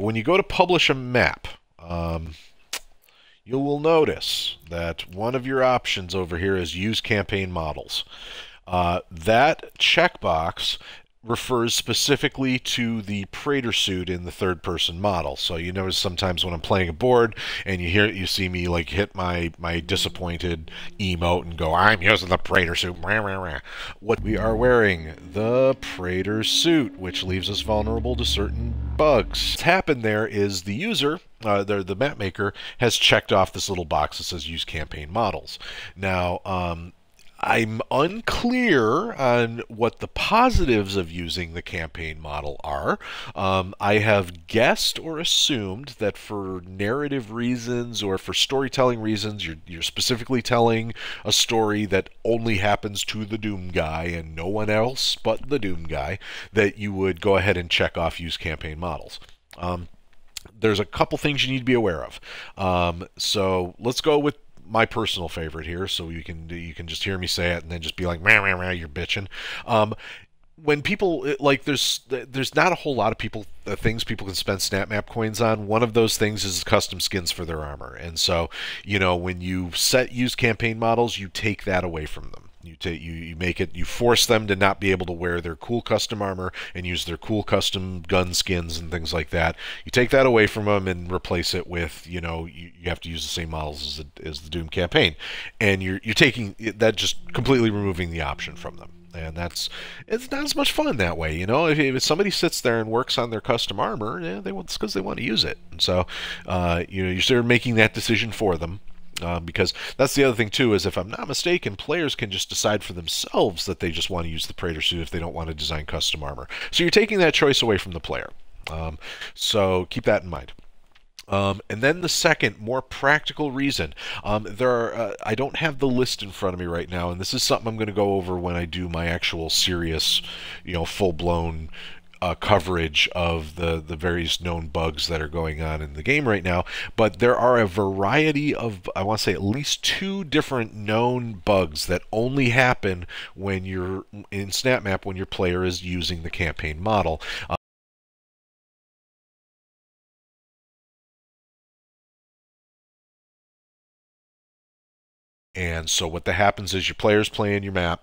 when you go to publish a map, you will notice that one of your options over here is use campaign models. That checkbox refers specifically to the Praetor suit in the third-person model. So you notice sometimes when I'm playing a board and you see me like hit my disappointed emote and go, I'm using the Praetor suit. What we are wearing, the Praetor suit, which leaves us vulnerable to certain bugs. What's happened there is the user, the map maker, has checked off this little box that says use campaign models. Now, I'm unclear on what the positives of using the campaign model are. I have guessed or assumed that for narrative reasons or for storytelling reasons, you're specifically telling a story that only happens to the Doom guy and no one else but the Doom guy, that you would go ahead and check off use campaign models. There's a couple things you need to be aware of. So let's go with my personal favorite here, so you can just hear me say it and then just be like, you're bitching. When people like, there's not a whole lot of things people can spend SnapMap coins on. One of those things is custom skins for their armor, and so when you use campaign models, you take that away from them. You force them to not be able to wear their cool custom armor and use their cool custom gun skins and things like that. You take that away from them and replace it with, you have to use the same models as the Doom campaign, and you're taking that, just completely removing the option from them. And it's not as much fun that way, If somebody sits there and works on their custom armor, it's because they want to use it. And so, you're sort of making that decision for them. Because that's the other thing too, is if I'm not mistaken, players can just decide for themselves that they just want to use the Praetor suit if they don't want to design custom armor. So you're taking that choice away from the player. So keep that in mind. And then the second, more practical reason, I don't have the list in front of me right now, and this is something I'm going to go over when I do my actual serious, full-blown coverage of the various known bugs that are going on in the game right now. But there are a variety of, I want to say at least 2 different known bugs that only happen when you're in SnapMap, when your player is using the campaign model. And so what that happens is your player's playing your map.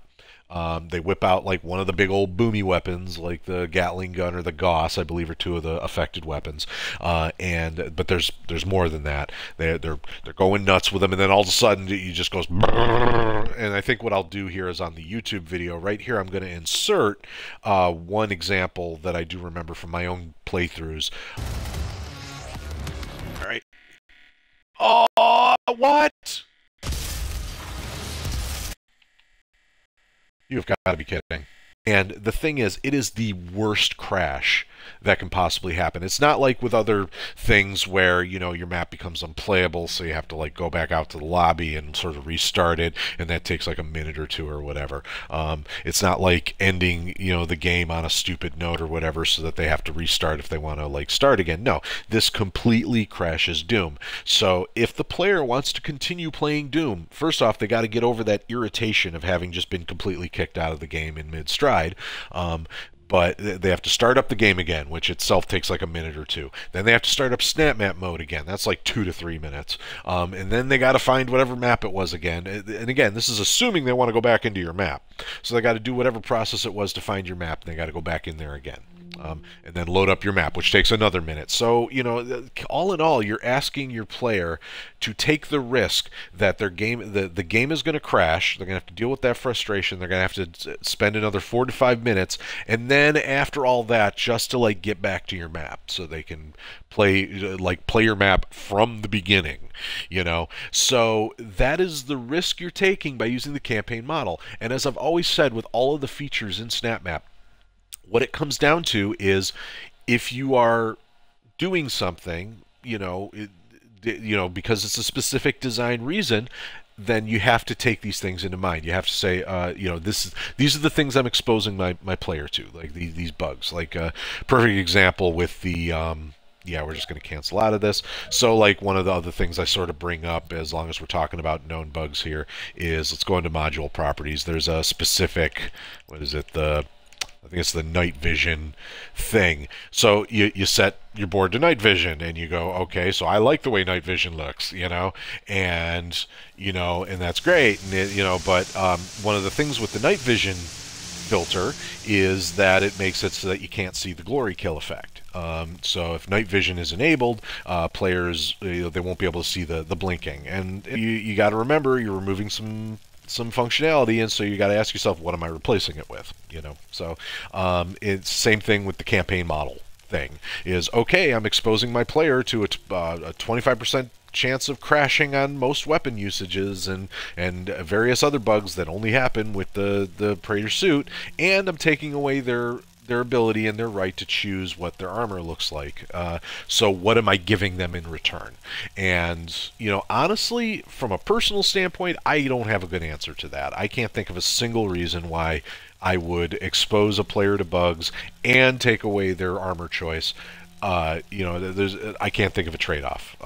They whip out like one of the big old boomy weapons, like the Gatling gun or the Gauss, I believe, are 2 of the affected weapons. But there's more than that. They're going nuts with them, and then all of a sudden it just goes. And I think what I'll do here is on the YouTube video right here, I'm going to insert one example that I do remember from my own playthroughs. All right. Oh, what? You've got to be kidding. And the thing is, it is the worst crash that can possibly happen. It's not like with other things where, your map becomes unplayable, so you have to like go back out to the lobby and sort of restart it, and that takes like a minute or 2 or whatever. It's not like ending, the game on a stupid note or whatever, so that they have to restart if they want to like start again. No, this completely crashes Doom. So if the player wants to continue playing Doom, first off, they got to get over that irritation of having just been completely kicked out of the game in mid-stride. But they have to start up the game again, which itself takes like a minute or 2. Then they have to start up SnapMap mode again. That's like 2 to 3 minutes. And then they got to find whatever map it was again. And again, this is assuming they want to go back into your map. So they got to do whatever process it was to find your map, and they got to go back in there again. And then load up your map, which takes another minute. So, all in all, you're asking your player to take the risk that the game is going to crash. They're going to have to deal with that frustration. They're going to have to spend another 4 to 5 minutes, and then after all that, just to like get back to your map, so they can play your map from the beginning. So that is the risk you're taking by using the campaign model. And as I've always said, with all of the features in SnapMap, what it comes down to is, if you are doing something, because it's a specific design reason, then you have to take these things into mind. You have to say, these are the things I'm exposing my player to, like these bugs. Like a perfect example with the we're just going to cancel out of this. So like one of the other things I sort of bring up, as long as we're talking about known bugs here, is let's go into module properties. There's a specific, what is it, the I think it's the night vision thing. So you set your board to night vision, and you go, okay, so I like the way night vision looks, and and that's great, and but one of the things with the night vision filter is that it makes it so that you can't see the glory kill effect. So if night vision is enabled, players they won't be able to see the blinking, and you got to remember you're removing some functionality, and so you got to ask yourself, what am I replacing it with? So it's same thing with the campaign model thing. Is okay, I'm exposing my player to a 25% chance of crashing on most weapon usages and various other bugs that only happen with the Praetor suit, and I'm taking away their ability and their right to choose what their armor looks like. So what am I giving them in return? And honestly, from a personal standpoint, I don't have a good answer to that. I can't think of a single reason why I would expose a player to bugs and take away their armor choice. I can't think of a trade-off.